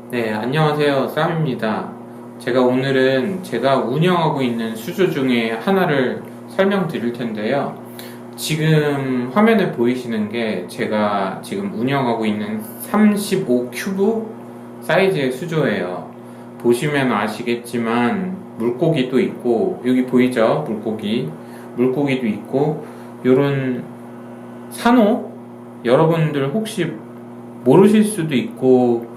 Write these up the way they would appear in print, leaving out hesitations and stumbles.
네, 안녕하세요. 쌈입니다. 제가 오늘은 제가 운영하고 있는 수조 중에 하나를 설명드릴 텐데요. 지금 화면에 보이시는 게 제가 지금 운영하고 있는 35 큐브 사이즈의 수조예요. 보시면 아시겠지만 물고기도 있고, 여기 보이죠? 물고기도 있고, 요런 산호? 여러분들 혹시 모르실 수도 있고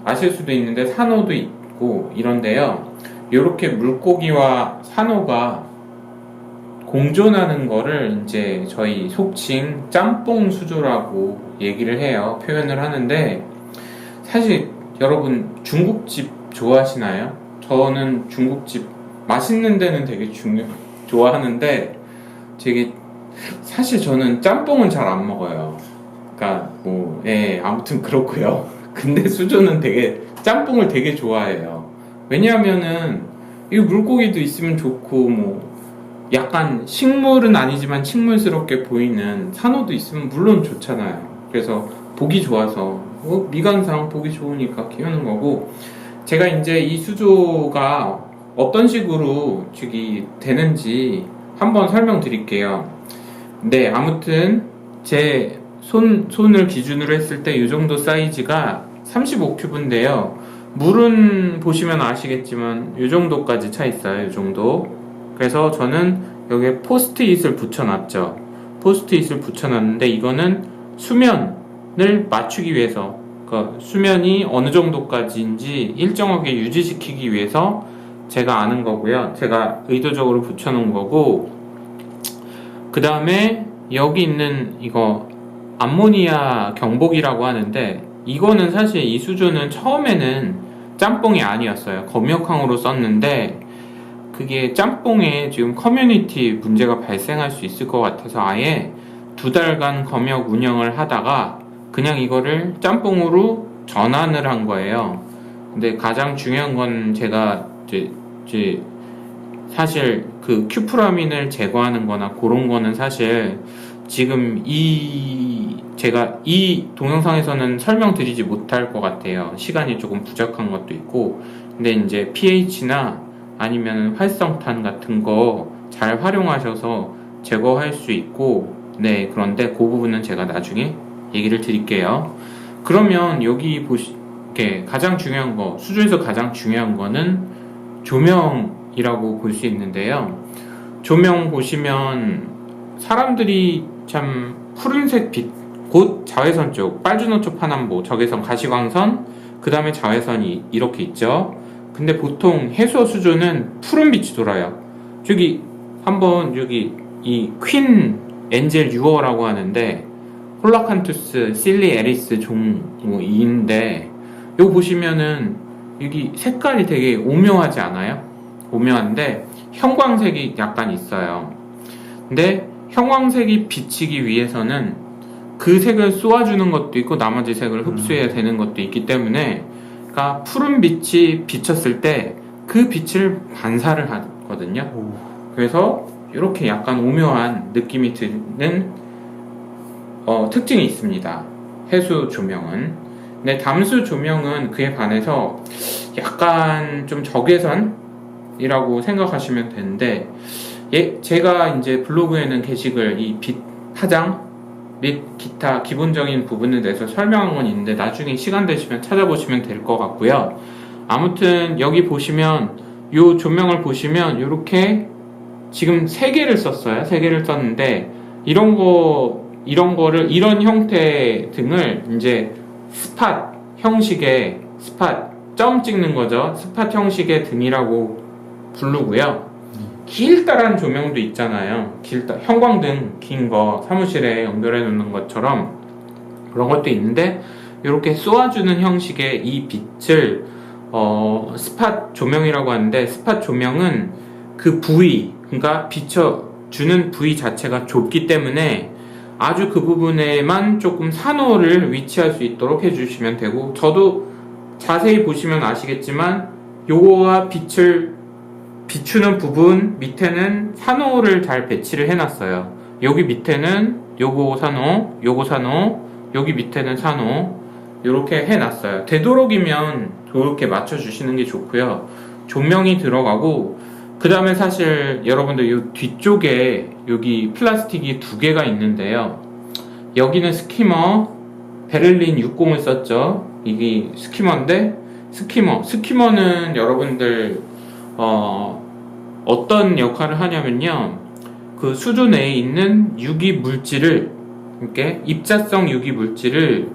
아실 수도 있는데 산호도 있고 이런데요. 이렇게 물고기와 산호가 공존하는 거를 이제 저희 속칭 짬뽕 수조라고 얘기를 해요. 표현을 하는데, 사실 여러분 중국집 좋아하시나요? 저는 중국집 맛있는 데는 되게 좋아하는데, 되게 사실 저는 짬뽕은 잘 안 먹어요. 그러니까 뭐 아무튼 그렇고요. 근데 수저는 되게 짬뽕을 되게 좋아해요. 왜냐하면은 이 물고기도 있으면 좋고, 뭐 약간 식물은 아니지만 식물스럽게 보이는 산호도 있으면 물론 좋잖아요. 그래서 보기 좋아서 미관상 보기 좋으니까 키우는 거고, 제가 이제 이 수조가 어떤 식으로 저기 되는지 한번 설명드릴게요. 네, 아무튼 제 손을 기준으로 했을 때 이 정도 사이즈가 35큐브인데요. 물은 보시면 아시겠지만 이 정도까지 차 있어요. 이 정도. 그래서 저는 여기에 포스트잇을 붙여놨죠. 포스트잇을 붙여놨는데, 이거는 수면을 맞추기 위해서, 그러니까 수면이 어느 정도까지인지 일정하게 유지시키기 위해서 제가 아는 거고요. 제가 의도적으로 붙여놓은 거고, 그 다음에 여기 있는 이거 암모니아 경복이라고 하는데, 이거는 사실 이 수조는 처음에는 짬뽕이 아니었어요. 검역항으로 썼는데, 그게 짬뽕에 지금 커뮤니티 문제가 발생할 수 있을 것 같아서 아예 2달간 검역 운영을 하다가 그냥 이거를 짬뽕으로 전환을 한 거예요. 근데 가장 중요한 건 제가 이제 사실 그 큐프라민을 제거하는 거나 그런 거는 사실 지금 제가 이 동영상에서는 설명드리지 못할 것 같아요. 시간이 조금 부족한 것도 있고. 근데 이제 pH나 아니면 활성탄 같은 거 잘 활용하셔서 제거할 수 있고, 네, 그런데 그 부분은 제가 나중에 얘기를 드릴게요. 그러면 여기 이렇게 가장 중요한 거, 수조에서 가장 중요한 거는 조명이라고 볼 수 있는데요. 조명 보시면 사람들이 참 푸른색 빛, 곧 자외선 쪽, 빨주노초 파남보, 적외선 가시광선, 그 다음에 자외선이 이렇게 있죠. 근데 보통 해수어 수조는 푸른 빛이 돌아요. 저기 한번 여기 이 퀸 엔젤 유어라고 하는데, 홀라칸투스 실리 에리스 종인데, 여기 보시면은 여기 색깔이 되게 오묘하지 않아요? 오묘한데 형광색이 약간 있어요. 근데 형광색이 비치기 위해서는 그 색을 쏘아주는 것도 있고 나머지 색을 흡수해야 되는 것도 있기 때문에, 그러니까 푸른 빛이 비쳤을 때 그 빛을 반사를 하거든요. 그래서 이렇게 약간 오묘한 느낌이 드는 특징이 있습니다. 해수 조명은. 근데 담수 조명은 그에 반해서 약간 좀 적외선이라고 생각하시면 되는데, 제가 이제 블로그에는 게시글 이 빛 파장 및 기타 기본적인 부분에 대해서 설명한 건 있는데, 나중에 시간 되시면 찾아보시면 될 것 같고요. 아무튼 여기 보시면 이 조명을 보시면 이렇게 지금 3개를 썼어요. 3개를 썼는데, 이런 거를, 이런 형태 등을 이제 스팟 형식의 점 찍는 거죠. 스팟 형식의 등이라고 부르고요. 길다란 조명도 있잖아요. 형광등 긴 거 사무실에 연결해 놓는 것처럼 그런 것도 있는데, 이렇게 쏘아주는 형식의 이 빛을 스팟 조명이라고 하는데, 스팟 조명은 그 부위, 그러니까 비춰주는 부위 자체가 좁기 때문에 아주 그 부분에만 조금 산호를 위치할 수 있도록 해주시면 되고, 저도 자세히 보시면 아시겠지만 요거와 빛을 비추는 부분 밑에는 산호를 잘 배치를 해놨어요. 여기 밑에는 요거 산호, 여기 밑에는 산호, 이렇게 해놨어요. 되도록이면 이렇게 맞춰주시는 게 좋고요. 조명이 들어가고, 그 다음에 사실 여러분들 이 뒤쪽에 여기 플라스틱이 두 개가 있는데요. 여기는 스키머, 베를린 60을 썼죠. 이게 스키머인데, 스키머는 여러분들 어떤 역할을 하냐면요, 그 수조 내에 있는 유기 물질을, 이렇게 입자성 유기 물질을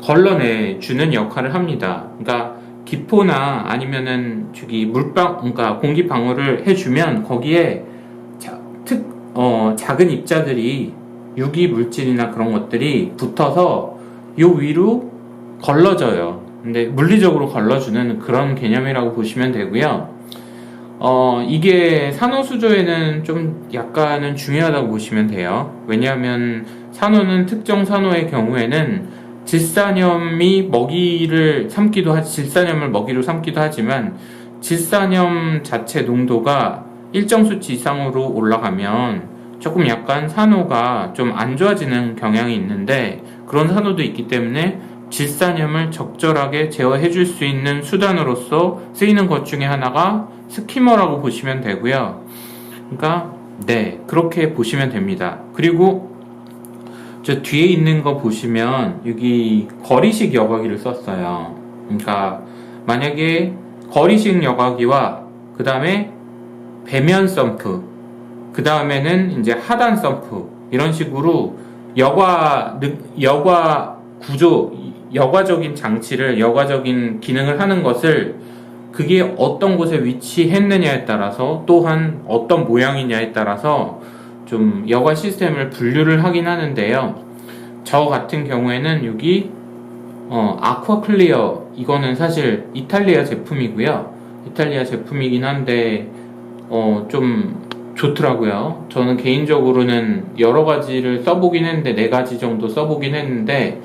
걸러내 주는 역할을 합니다. 그러니까 기포나 아니면은 저기 그러니까 공기 방울을 해주면 거기에 작은 입자들이, 유기 물질이나 그런 것들이 붙어서 요 위로 걸러져요. 근데 물리적으로 걸러주는 그런 개념이라고 보시면 되고요. 이게 산호수조에는 좀 약간은 중요하다고 보시면 돼요. 왜냐하면 산호는 특정 산호의 경우에는 질산염을 먹이로 삼기도 하지만 질산염 자체 농도가 일정 수치 이상으로 올라가면 조금 약간 산호가 좀 안 좋아지는 경향이 있는데, 그런 산호도 있기 때문에 질산염을 적절하게 제어해 줄 수 있는 수단으로서 쓰이는 것 중에 하나가 스키머라고 보시면 되고요. 그러니까 네, 그렇게 보시면 됩니다. 그리고 저 뒤에 있는 거 보시면 여기 거리식 여과기를 썼어요. 그러니까 만약에 거리식 여과기와 그 다음에 배면 펌프, 그 다음에는 이제 하단 펌프, 이런 식으로 여과 구조, 여과적인 장치를, 여과적인 기능을 하는 것을, 그게 어떤 곳에 위치했느냐에 따라서, 또한 어떤 모양이냐에 따라서 좀 여과 시스템을 분류를 하긴 하는데요. 저 같은 경우에는 여기 아쿠아 클리어, 이거는 사실 이탈리아 제품이고요. 이탈리아 제품이긴 한데 좀 좋더라고요. 저는 개인적으로는 여러 가지를 써보긴 했는데, 4가지 정도 써보긴 했는데,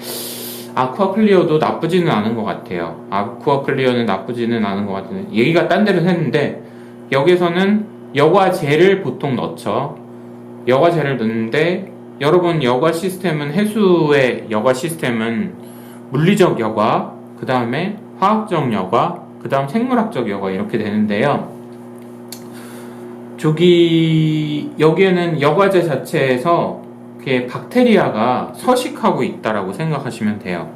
아쿠아 클리어도 나쁘지는 않은 것 같아요. 아쿠아 클리어는 나쁘지는 않은 것 같은데, 얘기가 딴 데를 했는데, 여기서는 여과제를 보통 넣죠. 여과제를 넣는데, 여러분 여과 시스템은, 해수의 여과 시스템은 물리적 여과, 그 다음에 화학적 여과, 그 다음 생물학적 여과, 이렇게 되는데요. 여기에는 여과제 자체에서 박테리아가 서식하고 있다라고 생각하시면 돼요.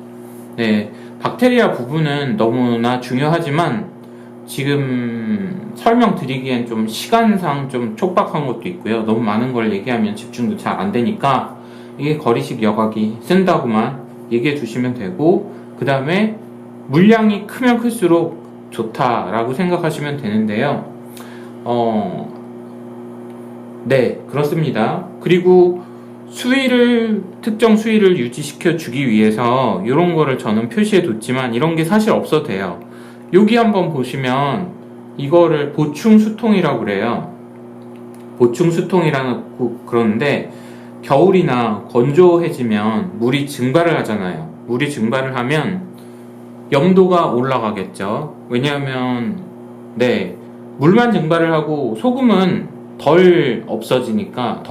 네, 박테리아 부분은 너무나 중요하지만 지금 설명드리기엔 좀 시간상 좀 촉박한 것도 있고요. 너무 많은 걸 얘기하면 집중도 잘 안 되니까 이게 거리식 여과기 쓴다고만 얘기해 주시면 되고, 그 다음에 물량이 크면 클수록 좋다라고 생각하시면 되는데요. 네, 그렇습니다. 그리고 특정 수위를 유지시켜 주기 위해서 이런 거를 저는 표시해 뒀지만, 이런 게 사실 없어도 돼요. 여기 한번 보시면 이거를 보충 수통이라고 그래요. 보충 수통이라고 그러는데, 겨울이나 건조해지면 물이 증발을 하잖아요. 물이 증발을 하면 염도가 올라가겠죠. 왜냐하면 네, 물만 증발을 하고 소금은 덜 없어지니까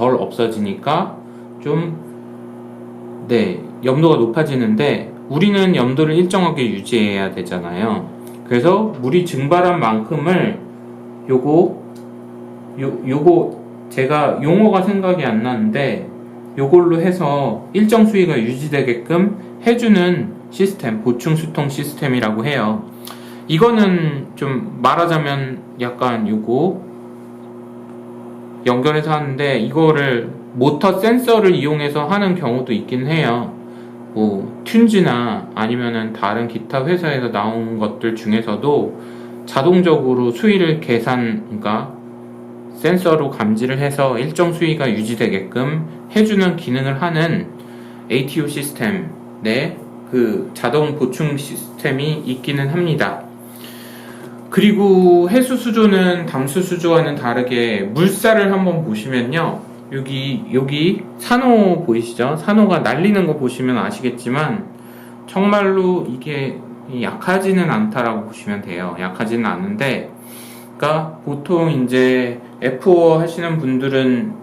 좀 네, 염도가 높아지는데, 우리는 염도를 일정하게 유지해야 되잖아요. 그래서 물이 증발한 만큼을 요거 제가 용어가 생각이 안 나는데, 요걸로 해서 일정 수위가 유지되게끔 해주는 시스템, 보충 수통 시스템이라고 해요. 이거는 좀 말하자면 약간 요거 연결해서 하는데, 이거를 모터 센서를 이용해서 하는 경우도 있긴 해요. 뭐 튠즈나 아니면은 다른 기타 회사에서 나온 것들 중에서도 자동적으로 수위를 그러니까 센서로 감지를 해서 일정 수위가 유지되게끔 해주는 기능을 하는 ATO 시스템, 네, 그 자동 보충 시스템이 있기는 합니다. 그리고 해수 수조는 담수 수조와는 다르게 물살을 한번 보시면요, 여기 산호 보이시죠? 산호가 날리는 거 보시면 아시겠지만 정말로 이게 약하지는 않다라고 보시면 돼요. 약하지는 않은데, 그러니까 보통 이제 F4 하시는 분들은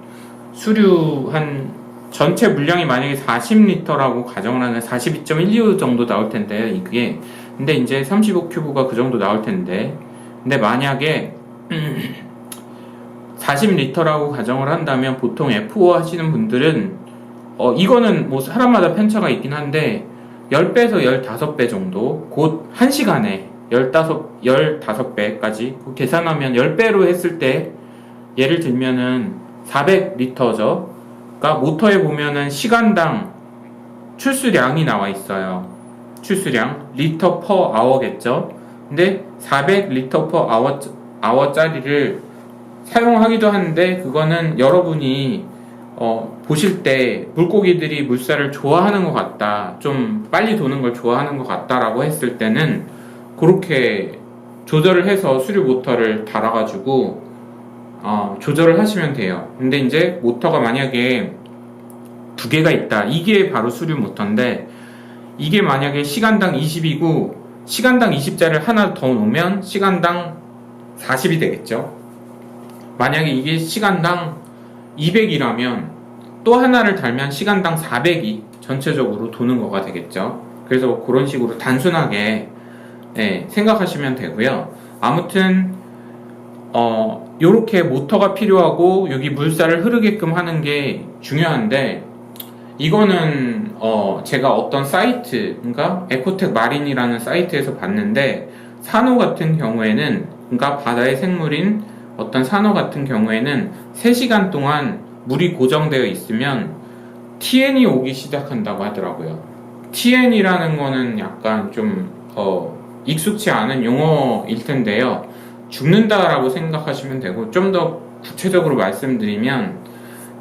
수류 한 전체 물량이 만약에 40리터라고 가정을 하면 42.12 정도 나올 텐데, 이게. 근데 이제 35큐브가 그 정도 나올 텐데, 근데 만약에 40리터라고 가정을 한다면 보통 F5 하시는 분들은 이거는 뭐 사람마다 편차가 있긴 한데 10배에서 15배 정도 곧 1시간에 15배까지 계산하면 10배로 했을 때 예를 들면은 400리터죠. 그러니까 모터에 보면은 시간당 출수량이 나와 있어요. 출수량 리터 퍼 아워겠죠. 근데 400리터 퍼 아워짜리를 사용하기도 하는데 그거는 여러분이 보실 때 물고기들이 물살을 좋아하는 것 같다, 좀 빨리 도는 걸 좋아하는 것 같다라고 했을 때는 그렇게 조절을 해서 수류 모터를 달아가지고 조절을 하시면 돼요. 근데 이제 모터가 만약에 두 개가 있다, 이게 바로 수류 모터인데 이게 만약에 시간당 20이고 시간당 20짜리를 하나 더 놓으면 시간당 40이 되겠죠. 만약에 이게 시간당 200이라면 또 하나를 달면 시간당 400이 전체적으로 도는 거가 되겠죠. 그래서 그런 식으로 단순하게 생각하시면 되고요. 아무튼 요렇게 모터가 필요하고 여기 물살을 흐르게끔 하는 게 중요한데, 이거는 제가 어떤 사이트, 그러니까 에코텍 마린이라는 사이트에서 봤는데, 산호 같은 경우에는, 그러니까 바다의 생물인 어떤 산호 같은 경우에는 3시간 동안 물이 고정되어 있으면 TN이 오기 시작한다고 하더라고요. TN이라는 거는 약간 좀 익숙치 않은 용어일 텐데요. 죽는다라고 생각하시면 되고, 좀 더 구체적으로 말씀드리면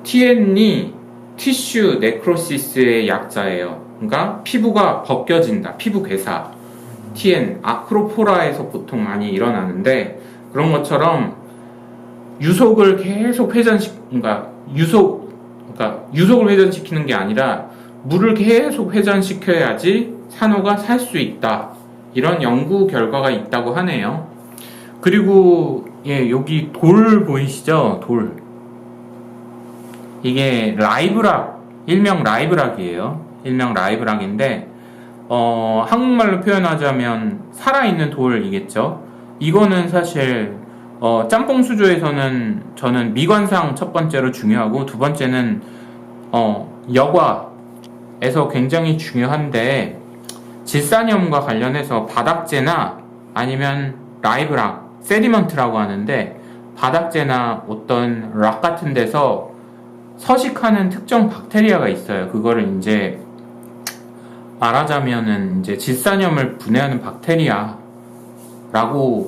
TN이 티슈 네크로시스의 약자예요. 그러니까 피부가 벗겨진다, 피부 괴사. TN, 아크로포라에서 보통 많이 일어나는데, 그런 것처럼 유속을 계속 그러니까 유속을 회전시키는 게 아니라 물을 계속 회전시켜야지 산호가 살 수 있다, 이런 연구 결과가 있다고 하네요. 그리고 여기 돌 보이시죠? 돌, 이게 라이브락, 일명 라이브락이에요. 일명 라이브락인데 한국말로 표현하자면 살아있는 돌이겠죠. 이거는 사실 짬뽕 수조에서는 저는 미관상 첫 번째로 중요하고, 두 번째는 여과에서 굉장히 중요한데, 질산염과 관련해서 바닥재나 아니면 라이브락, 세디먼트라고 하는데, 바닥재나 어떤 락 같은 데서 서식하는 특정 박테리아가 있어요. 그거를 이제 말하자면은 이제 질산염을 분해하는 박테리아라고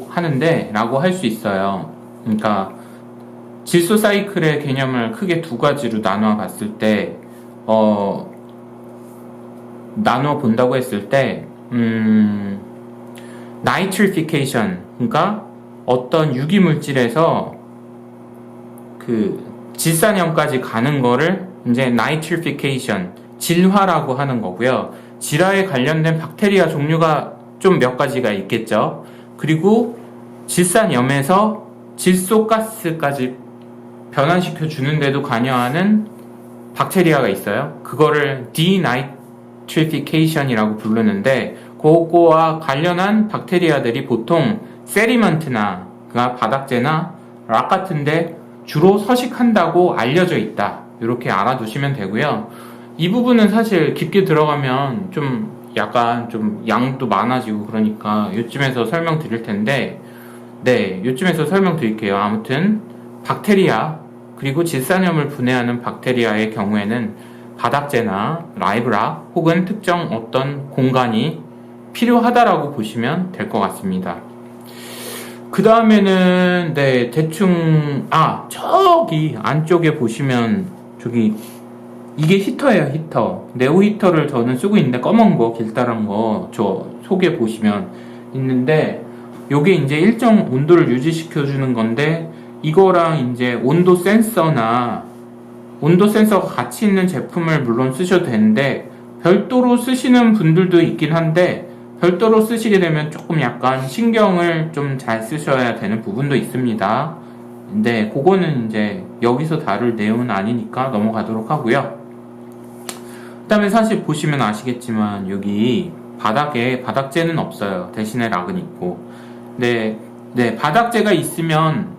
하는데, 라고 할 수 있어요. 그러니까 질소 사이클의 개념을 크게 두 가지로 나눠 봤을 때, 나눠 본다고 했을 때, 나이트리피케이션, 그러니까 어떤 유기물질에서 그 질산염까지 가는 거를 이제 나이트리피케이션, 질화라고 하는 거고요. 질화에 관련된 박테리아 종류가 좀 몇 가지가 있겠죠. 그리고 질산염에서 질소가스까지 변환시켜 주는데도 관여하는 박테리아가 있어요. 그거를 디나이트리피케이션이라고 부르는데, 그거와 관련한 박테리아들이 보통 세디먼트나 바닥재나 락 같은데 주로 서식한다고 알려져 있다, 이렇게 알아두시면 되고요. 이 부분은 사실 깊게 들어가면 좀 약간 좀 양도 많아지고 그러니까 요쯤에서 설명드릴 텐데, 요쯤에서 설명드릴게요. 아무튼 박테리아, 그리고 질산염을 분해하는 박테리아의 경우에는 바닥재나 라이브락 혹은 특정 어떤 공간이 필요하다라고 보시면 될 것 같습니다. 그 다음에는 대충 저기 안쪽에 보시면 이게 히터예요. 히터, 네오 히터를 저는 쓰고 있는데, 검은 거 길다란 거 저 속에 보시면 있는데, 요게 이제 일정 온도를 유지시켜 주는 건데, 이거랑 이제 온도 센서가 같이 있는 제품을 물론 쓰셔도 되는데, 별도로 쓰시는 분들도 있긴 한데, 별도로 쓰시게 되면 조금 약간 신경을 좀 잘 쓰셔야 되는 부분도 있습니다. 근데 그거는 이제 여기서 다룰 내용은 아니니까 넘어가도록 하고요. 그다음에 사실 보시면 아시겠지만 여기 바닥에 바닥재는 없어요. 대신에 락은 있고. 네, 바닥재가 있으면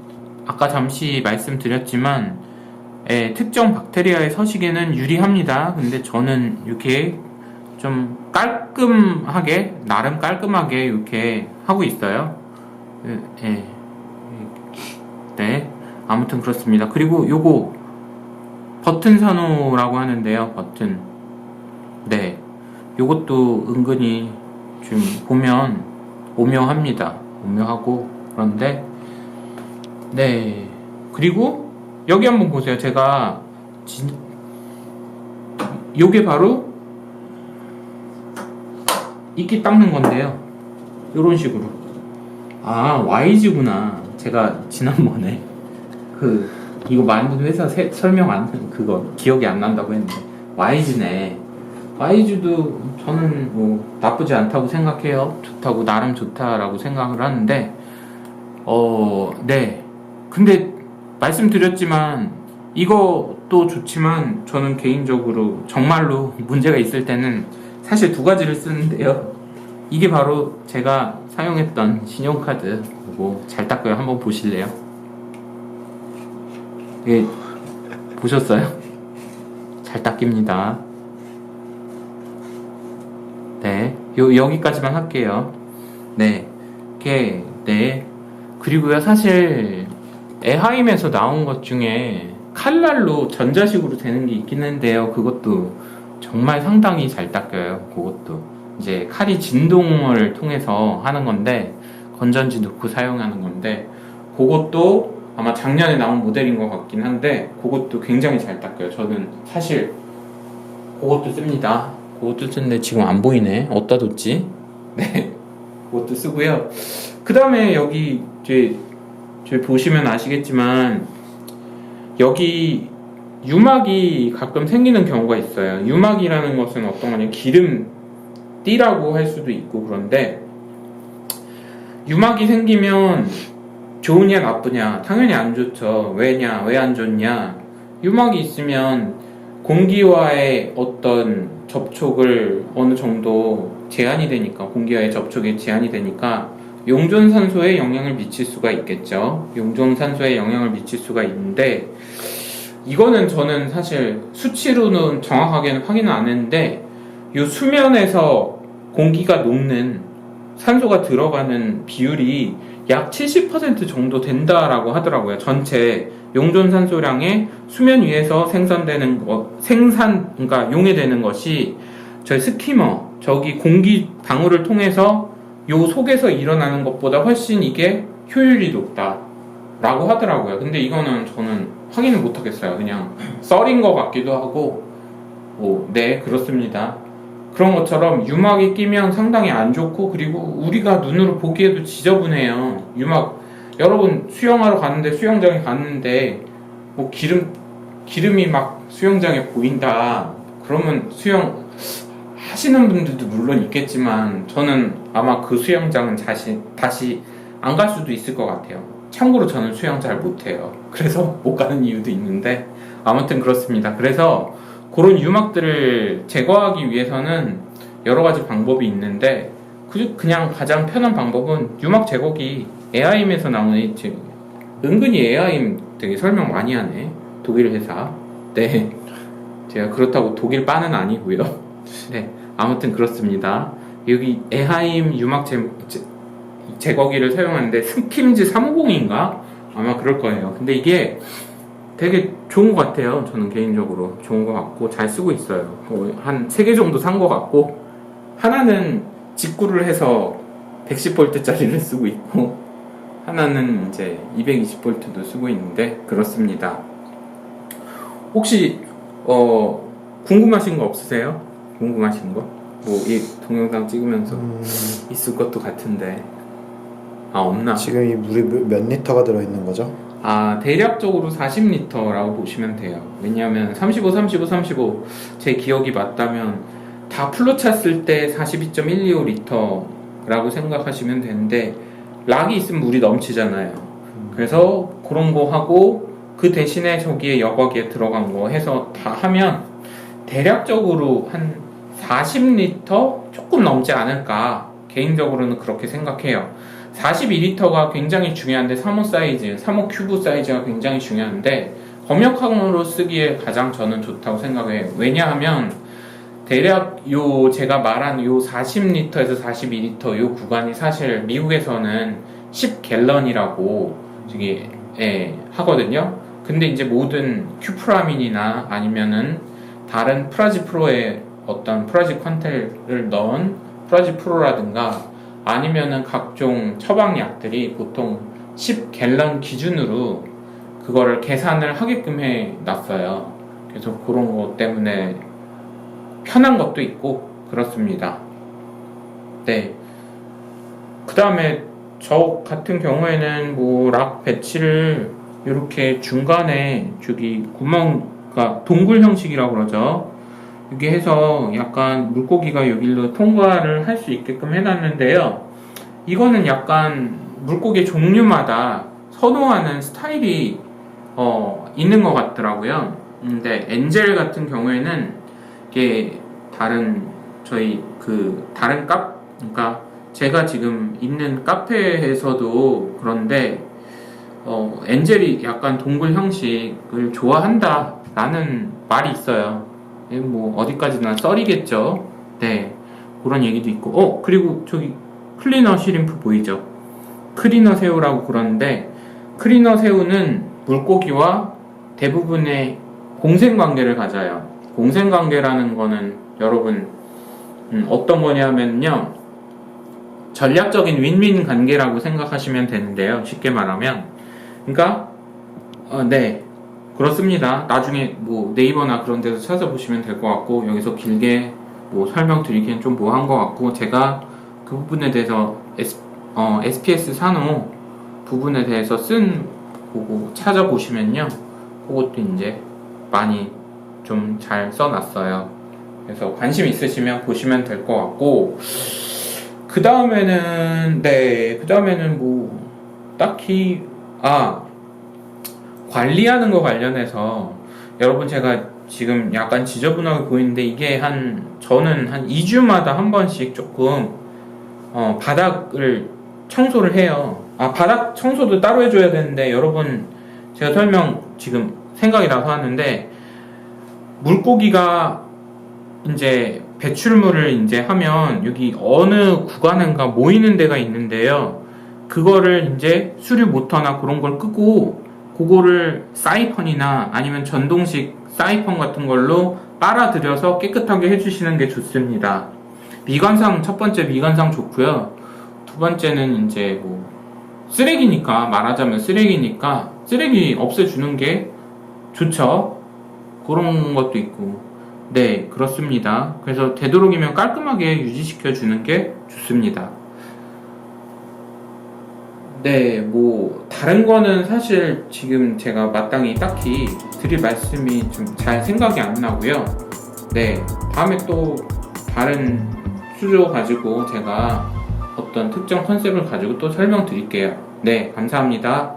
아까 잠시 말씀드렸지만 특정 박테리아의 서식에는 유리합니다. 근데 저는 이렇게 좀 깔끔하게, 나름 깔끔하게 이렇게 하고 있어요. 네, 아무튼 그렇습니다. 그리고 요거 버튼 산호라고 하는데요. 버튼. 네, 요것도 은근히 좀 보면 오묘합니다. 오묘하고 그런데 네, 그리고 여기 한번 보세요. 제가 요게 바로 이끼 닦는 건데요. 요런 식으로. 아, YG구나. 제가 지난번에 이거 만든 회사 설명 그거 기억이 안 난다고 했는데 YG네. YG도 저는 뭐 나쁘지 않다고 생각해요. 좋다고, 나름 좋다라고 생각을 하는데 네. 근데 말씀드렸지만 이것도 좋지만 저는 개인적으로 정말로 문제가 있을 때는 사실 두 가지를 쓰는데요. 이게 바로 제가 사용했던 신용카드. 이거 잘 닦아요. 한번 보실래요? 예, 보셨어요? 잘 닦입니다. 네, 여기까지만 할게요. 네, 네. 그리고요, 사실 에하임에서 나온 것 중에 칼날로 전자식으로 되는 게 있긴 한데요. 그것도 정말 상당히 잘 닦여요. 그것도 이제 칼이 진동을 통해서 하는 건데, 건전지 넣고 사용하는 건데, 그것도 아마 작년에 나온 모델인 것 같긴 한데, 그것도 굉장히 잘 닦여요. 저는 사실 그것도 씁니다. 그것도 쓰는데 지금 안 보이네. 어디다 뒀지? 네, 그것도 쓰고요. 그 다음에 여기 저희 보시면 아시겠지만 여기 유막이 가끔 생기는 경우가 있어요. 유막이라는 것은 어떤 거냐, 기름띠라고 할 수도 있고, 그런데 유막이 생기면 좋으냐 나쁘냐, 당연히 안 좋죠. 왜냐, 왜 안 좋냐. 유막이 있으면 공기와의 어떤 접촉을 어느 정도 제한이 되니까, 공기와의 접촉에 제한이 되니까 용존산소에 영향을 미칠 수가 있겠죠. 용존산소에 영향을 미칠 수가 있는데, 이거는 저는 사실 수치로는 정확하게는 확인은 안 했는데, 이 수면에서 공기가 녹는, 산소가 들어가는 비율이 약 70% 정도 된다라고 하더라고요. 전체 용존산소량의 수면 위에서 생산되는 그러니까 용해되는 것이 저희 스키머, 저기 공기 방울을 통해서 요 속에서 일어나는 것보다 훨씬 이게 효율이 높다라고 하더라고요. 근데 이거는 저는 확인을 못 하겠어요. 그냥 썰인 것 같기도 하고, 네, 그렇습니다. 그런 것처럼 유막이 끼면 상당히 안 좋고, 그리고 우리가 눈으로 보기에도 지저분해요. 유막, 여러분 수영하러 갔는데, 수영장에 갔는데 뭐 기름이 막 수영장에 보인다, 그러면 수영 하시는 분들도 물론 있겠지만 저는 아마 그 수영장은 다시 안 갈 수도 있을 것 같아요. 참고로 저는 수영 잘 못해요. 그래서 못 가는 이유도 있는데, 아무튼 그렇습니다. 그래서 그런 유막들을 제거하기 위해서는 여러 가지 방법이 있는데, 그냥 가장 편한 방법은 유막 제거기. 에하임에서 나오는, 은근히 에하임 되게 설명 많이 하네. 독일 회사. 네, 제가 그렇다고 독일 바는 아니고요. 네, 아무튼 그렇습니다. 여기 에하임 유막 제거기를 사용하는데 스킴즈 350인가? 아마 그럴 거예요. 근데 이게 되게 좋은 것 같아요. 저는 개인적으로 좋은 것 같고 잘 쓰고 있어요. 한 3개 정도 산 것 같고, 하나는 직구를 해서 110V짜리를 쓰고 있고, 하나는 이제 220V도 쓰고 있는데, 그렇습니다. 혹시 궁금하신 거 없으세요? 궁금하신 거? 뭐 이 동영상 찍으면서 있을 것도 같은데. 없나? 지금 이 물이 몇 리터가 들어있는 거죠? 대략적으로 40리터라고 보시면 돼요. 왜냐하면 35 제 기억이 맞다면 다 풀로 찼을 때 42.125리터라고 생각하시면 되는데, 락이 있으면 물이 넘치잖아요. 그래서 그런 거 하고 그 대신에 저기에 여과기에 들어간 거 해서 다 하면 대략적으로 한 40리터 조금 넘지 않을까 개인적으로는 그렇게 생각해요. 42리터가 굉장히 중요한데 3호 사이즈, 3호 큐브 사이즈가 굉장히 중요한데 검역항으로 쓰기에 가장 저는 좋다고 생각해요. 왜냐하면 대략 제가 말한 요 40리터에서 42리터 요 구간이 사실 미국에서는 10갤런이라고 저기 하거든요. 근데 이제 모든 큐프라민이나 아니면은 다른 프라지프로의 어떤 프라지 컨텔을 넣은 프라지프로라든가 아니면은 각종 처방약들이 보통 10갤런 기준으로 그거를 계산을 하게끔 해 놨어요. 그래서 그런 것 때문에 편한 것도 있고 그렇습니다. 네. 그 다음에 저 같은 경우에는 뭐 락 배치를 이렇게 중간에 저기 구멍가 동굴 형식이라고 그러죠. 이렇게 해서 약간 물고기가 여기로 통과를 할 수 있게끔 해놨는데요. 이거는 약간 물고기 종류마다 선호하는 스타일이 있는 것 같더라고요. 근데 엔젤 같은 경우에는 이게 그러니까 제가 지금 있는 카페에서도 그런데 엔젤이 약간 동굴 형식을 좋아한다라는 말이 있어요. 뭐 어디까지나 썰이겠죠. 네, 그런 얘기도 있고. 그리고 저기 클리너 시림프 보이죠? 클리너 새우라고 그러는데 클리너 새우는 물고기와 대부분의 공생관계를 가져요. 공생관계라는 거는 여러분 어떤 거냐면요, 전략적인 윈윈 관계라고 생각하시면 되는데요. 쉽게 말하면, 그러니까 네, 그렇습니다. 나중에 뭐 네이버나 그런 데서 찾아보시면 될 것 같고, 여기서 길게 뭐 설명드리기엔 좀 뭐한 것 같고, 제가 그 부분에 대해서 SPS 산호 부분에 대해서 보고 찾아보시면요, 그것도 이제 많이 좀 잘 써놨어요. 그래서 관심 있으시면 보시면 될 것 같고, 그 다음에는 뭐 딱히 관리하는 거 관련해서 여러분, 제가 지금 약간 지저분하게 보이는데 이게 저는 한 2주마다 한 번씩 조금 바닥을 청소를 해요. 바닥 청소도 따로 해줘야 되는데, 여러분 제가 지금 생각이 나서 하는데, 물고기가 이제 배출물을 이제 하면 여기 어느 구간인가 모이는 데가 있는데요. 그거를 이제 수류 모터나 그런 걸 끄고 그거를 사이펀이나 아니면 전동식 사이펀 같은 걸로 빨아들여서 깨끗하게 해주시는 게 좋습니다. 첫 번째 미관상 좋고요. 두 번째는 이제 뭐 말하자면 쓰레기니까 쓰레기 없애주는 게 좋죠. 그런 것도 있고. 네, 그렇습니다. 그래서 되도록이면 깔끔하게 유지시켜 주는 게 좋습니다. 네, 뭐 다른 거는 사실 지금 제가 마땅히 딱히 드릴 말씀이 좀 잘 생각이 안 나고요. 네, 다음에 또 다른 수조 가지고 제가 어떤 특정 컨셉을 가지고 또 설명드릴게요. 네, 감사합니다.